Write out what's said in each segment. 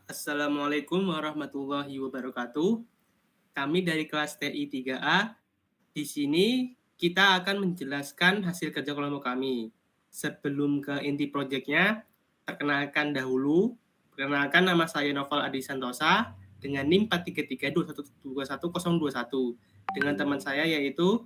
Assalamualaikum warahmatullahi wabarakatuh. Kami dari kelas TI 3A. Di sini kita akan menjelaskan hasil kerja kelompok kami. Sebelum ke inti proyeknya, perkenalkan nama saya Novel Adi Santosa dengan NIM 4332121 dengan teman saya yaitu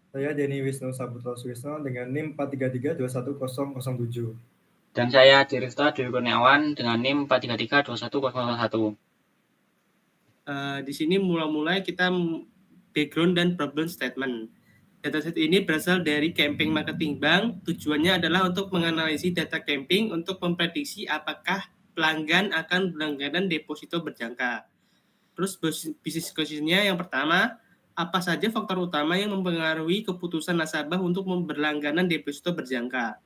Saya Denny Wisnu Saputra Suwisno dengan NIM 433210007. Dan saya Dirifta Dwi Kurniawan dengan NIM 4332101. Di sini mulai kita background dan problem statement. Dataset ini berasal dari Camping Marketing Bank. Tujuannya adalah untuk menganalisis data camping untuk memprediksi apakah pelanggan akan berlangganan deposito berjangka. Terus bisnis questionnya yang pertama, apa saja faktor utama yang mempengaruhi keputusan nasabah untuk berlangganan deposito berjangka?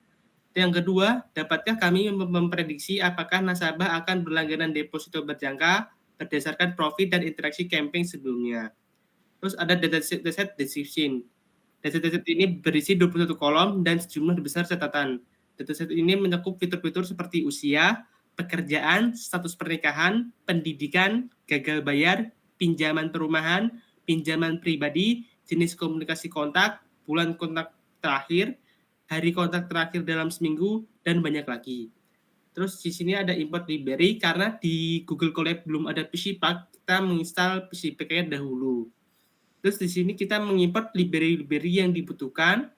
Yang kedua, dapatkah kami memprediksi apakah nasabah akan berlangganan deposito berjangka berdasarkan profit dan interaksi camping sebelumnya? Terus ada dataset description. Dataset ini berisi 21 kolom dan sejumlah besar catatan. Dataset ini mencakup fitur-fitur seperti usia, pekerjaan, status pernikahan, pendidikan, gagal bayar, pinjaman perumahan, pinjaman pribadi, jenis komunikasi kontak, bulan kontak terakhir, hari kontak terakhir dalam seminggu, dan banyak lagi. Terus di sini ada import library karena di Google Colab belum ada PCPack, kita menginstal PCPack-nya dahulu. Terus di sini kita mengimport library-library yang dibutuhkan.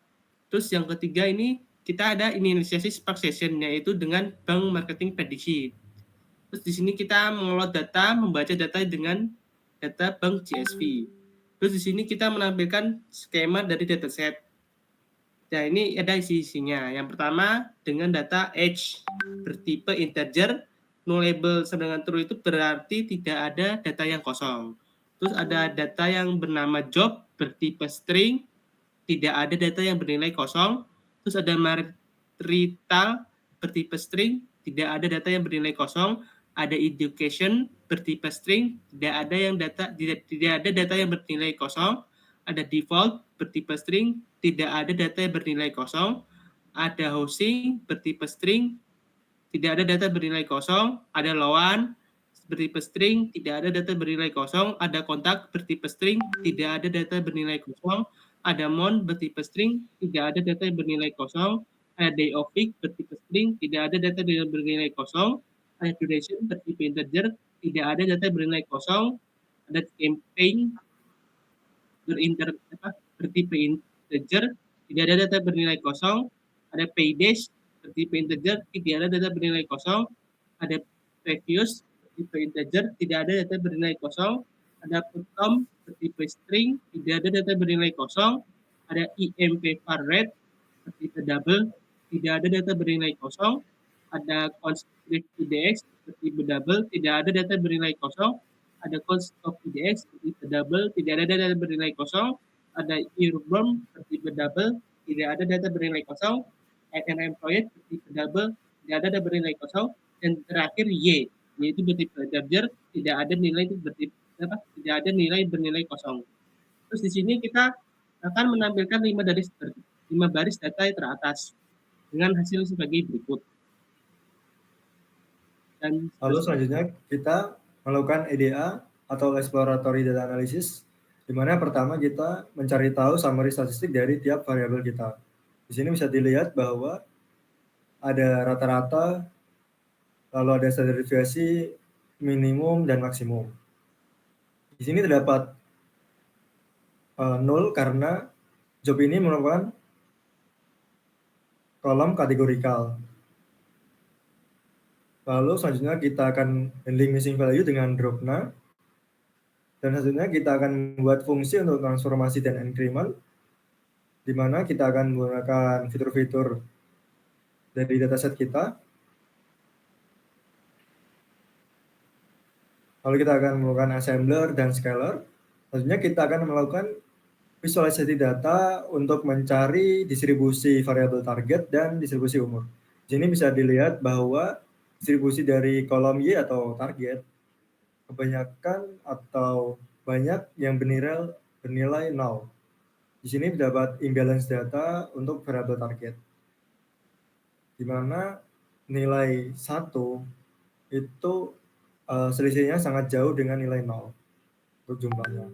Terus yang ketiga ini kita ada inisiasi Spark Session yaitu dengan Bank Marketing Prediksi. Terus di sini kita mengelola data, membaca data dengan data Bank CSV. Terus di sini kita menampilkan skema dari dataset. Nah, ini ada isi-isinya. Yang pertama dengan data age bertipe integer, nullable sama dengan true itu berarti tidak ada data yang kosong. Terus ada data yang bernama job bertipe string, tidak ada data yang bernilai kosong. Terus ada marital bertipe string, tidak ada data yang bernilai kosong. Ada education bertipe string, tidak ada data yang bernilai kosong. Ada default bertipe string, tidak ada data yang bernilai kosong. Ada housing bertipe string, tidak ada data bernilai kosong. Ada loan bertipe string, tidak ada data bernilai kosong. Ada kontak bertipe string, tidak ada data bernilai kosong. Ada mon bertipe string, tidak ada data yang bernilai kosong. Ada day of week bertipe string, tidak ada data yang bernilai kosong. Ada duration bertipe integer, tidak ada data bernilai kosong. Ada campaign bertipe integer, tidak ada data bernilai kosong. Ada paydays bertipe integer, tidak ada data bernilai kosong. Ada previous bertipe integer, tidak ada data bernilai kosong. Ada putom bertipe string, tidak ada data bernilai kosong. Ada emp var red bertipe double, tidak ada data bernilai kosong. Ada conscript idx bertipe double, tidak ada data bernilai kosong. Ada const of idx bertipe double, tidak ada data bernilai kosong. Ada earworm bertipe double, tidak ada data bernilai kosong. And employed bertipe double, tidak ada data bernilai kosong. Dan terakhir y, yaitu bertipe integer, tidak ada nilai tidak ada nilai bernilai kosong. Terus di sini kita akan menampilkan 5 baris data yang teratas dengan hasil sebagai berikut. Dan Lalu selanjutnya kita melakukan EDA atau Exploratory Data Analysis, di mana pertama kita mencari tahu summary statistik dari tiap variabel kita. Di sini bisa dilihat bahwa ada rata-rata, lalu ada standar deviasi minimum dan maksimum. Di sini terdapat 0 karena job ini merupakan kolom kategorikal. Lalu selanjutnya kita akan handling missing value dengan dropna. Dan selanjutnya kita akan membuat fungsi untuk transformasi dan increment, di mana kita akan menggunakan fitur-fitur dari dataset kita. Lalu kita akan melakukan assembler dan scaler. Selanjutnya kita akan melakukan visualisasi data untuk mencari distribusi variabel target dan distribusi umur. Di sini bisa dilihat bahwa distribusi dari kolom Y atau target kebanyakan atau banyak yang bernilai 0. Di sini terdapat imbalance data untuk variabel target, di mana nilai 1 itu selisihnya sangat jauh dengan nilai 0 untuk jumlahnya.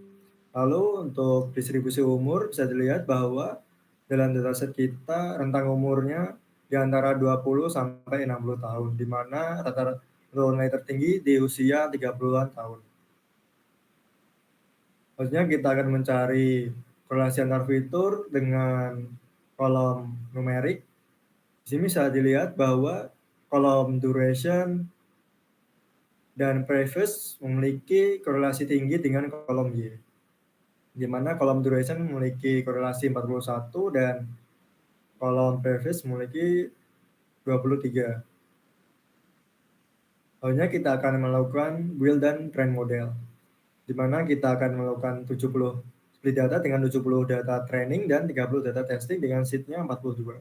Lalu untuk distribusi umur bisa dilihat bahwa dalam dataset kita rentang umurnya di antara 20 sampai 60 tahun, di mana rata-rata nilai tertinggi di usia 30-an tahun. Maksudnya kita akan mencari korelasi antar fitur dengan kolom numerik. Di sini bisa dilihat bahwa kolom duration dan previous memiliki korelasi tinggi dengan kolom Y, di mana kolom duration memiliki korelasi 41 dan kolom previous memiliki 23. Lalu kita akan melakukan build dan train model, di mana kita akan melakukan 70 split data dengan 70 data training dan 30 data testing dengan seednya 42.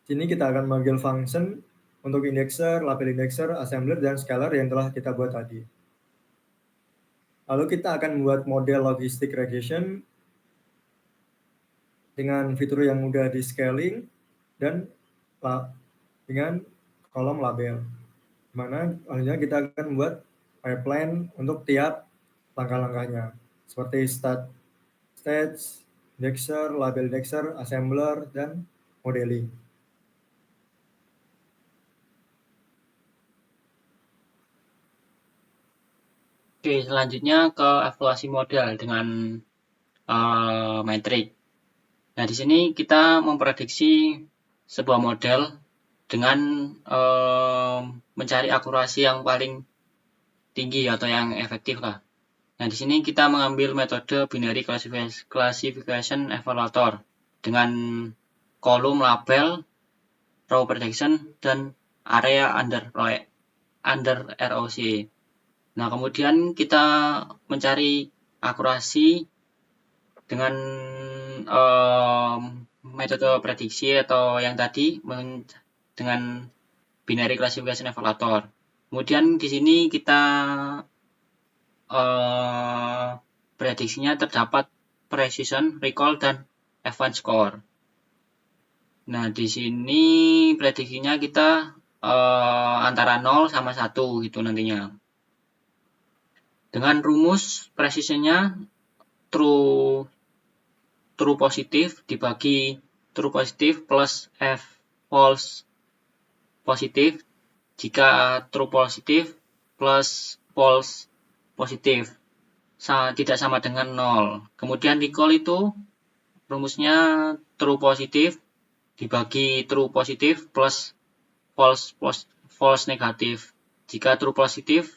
Sini kita akan memanggil function untuk indexer, label indexer, assembler, dan scaler yang telah kita buat tadi. Lalu kita akan membuat model logistic regression dengan fitur yang mudah di scaling dan dengan kolom label. Dimana akhirnya kita akan membuat pipeline untuk tiap langkah-langkahnya, seperti start, stage, indexer, label indexer, assembler, dan modeling. Oke, selanjutnya ke evaluasi model dengan metrik. Nah, di sini kita memprediksi sebuah model dengan mencari akurasi yang paling tinggi atau yang efektif lah. Nah, di sini kita mengambil metode binary classification evaluator dengan kolom label, row prediction, dan area under ROC. Nah, kemudian kita mencari akurasi dengan metode prediksi atau yang tadi dengan binary classification evaluator. Kemudian di sini kita prediksinya terdapat precision, recall, dan advance score. Nah, di sini prediksinya kita antara 0 sama 1 gitu nantinya. Dengan rumus precisionnya true positif dibagi true positif plus F false positif jika true positif plus false positif tidak sama dengan 0. Kemudian recall itu rumusnya true positif dibagi true positif plus false negatif jika true positif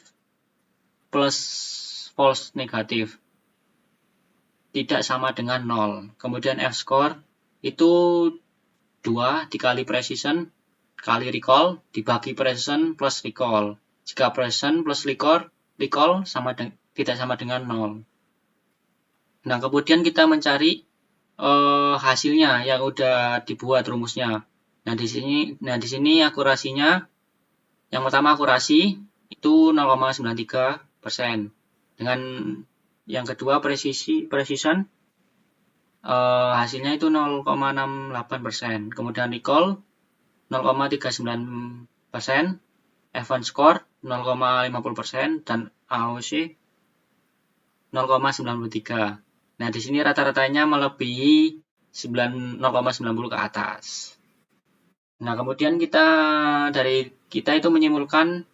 plus false negatif tidak sama dengan 0. Kemudian F-score itu 2 dikali precision kali recall dibagi precision plus recall. Jika precision plus recall tidak sama dengan 0. Nah, kemudian kita mencari hasilnya yang udah dibuat rumusnya. Nah, di sini akurasinya yang pertama akurasi itu 0,93%. Dengan yang kedua precision hasilnya itu 0,68%. Kemudian recall 0,39%, advance score 0,50% dan AOC 0,93. Nah, di sini rata-ratanya melebihi 0,90 ke atas. Nah, kemudian kita itu menyimpulkan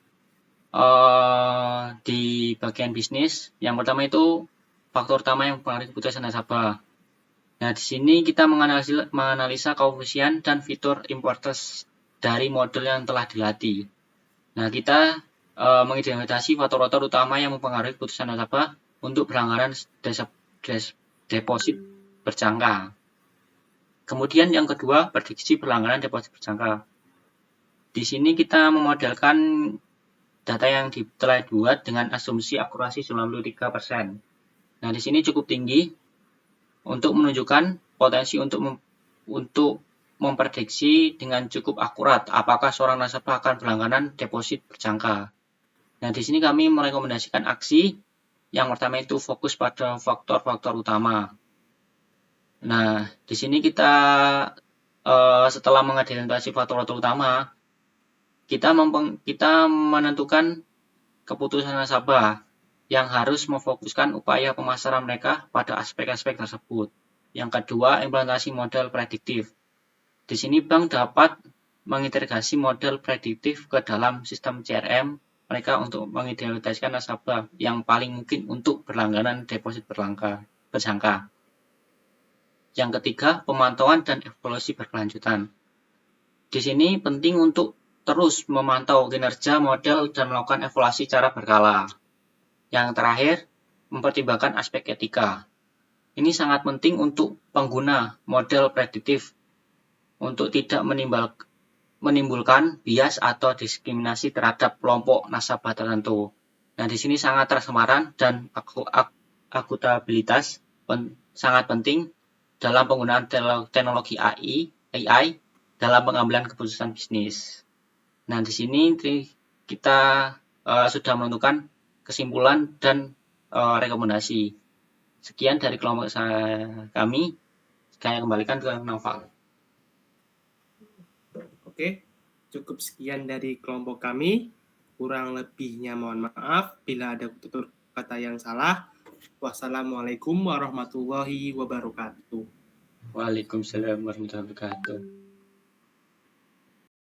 di bagian bisnis. Yang pertama itu faktor utama yang mempengaruhi keputusan nasabah. Nah, di sini kita menganalisa koefisien dan fitur importance dari model yang telah dilatih. Nah, kita mengidentifikasi faktor-faktor utama yang mempengaruhi keputusan nasabah untuk pelanggaran deposit berjangka. Kemudian yang kedua, prediksi pelanggaran deposit berjangka. Di sini kita memodelkan data yang telah dibuat dengan asumsi akurasi 93%. Nah, di sini cukup tinggi untuk menunjukkan potensi untuk memprediksi dengan cukup akurat apakah seorang nasabah akan berlangganan deposit berjangka. Nah, di sini kami merekomendasikan aksi yang pertama itu fokus pada faktor-faktor utama. Nah, di sini kita setelah mengidentifikasi faktor-faktor utama, kita menentukan keputusan nasabah yang harus memfokuskan upaya pemasaran mereka pada aspek-aspek tersebut. Yang kedua, implementasi model prediktif. Di sini bank dapat mengintegrasi model prediktif ke dalam sistem CRM mereka untuk mengidentifikasi nasabah yang paling mungkin untuk berlangganan deposit berjangka. Yang ketiga, pemantauan dan evaluasi berkelanjutan. Di sini penting untuk terus memantau kinerja model dan melakukan evaluasi secara berkala. Yang terakhir, mempertimbangkan aspek etika. Ini sangat penting untuk pengguna model prediktif untuk tidak menimbulkan bias atau diskriminasi terhadap kelompok nasabah tertentu. Nah, di sini sangat transparan dan akuntabilitas sangat penting dalam penggunaan teknologi AI dalam pengambilan keputusan bisnis. Nah, di sini kita sudah menentukan kesimpulan dan rekomendasi. Sekian dari kelompok kami. Saya kembalikan ke Naufal. Oke, cukup sekian dari kelompok kami. Kurang lebihnya mohon maaf bila ada tutur kata yang salah. Wassalamualaikum warahmatullahi wabarakatuh. Waalaikumsalam warahmatullahi wabarakatuh.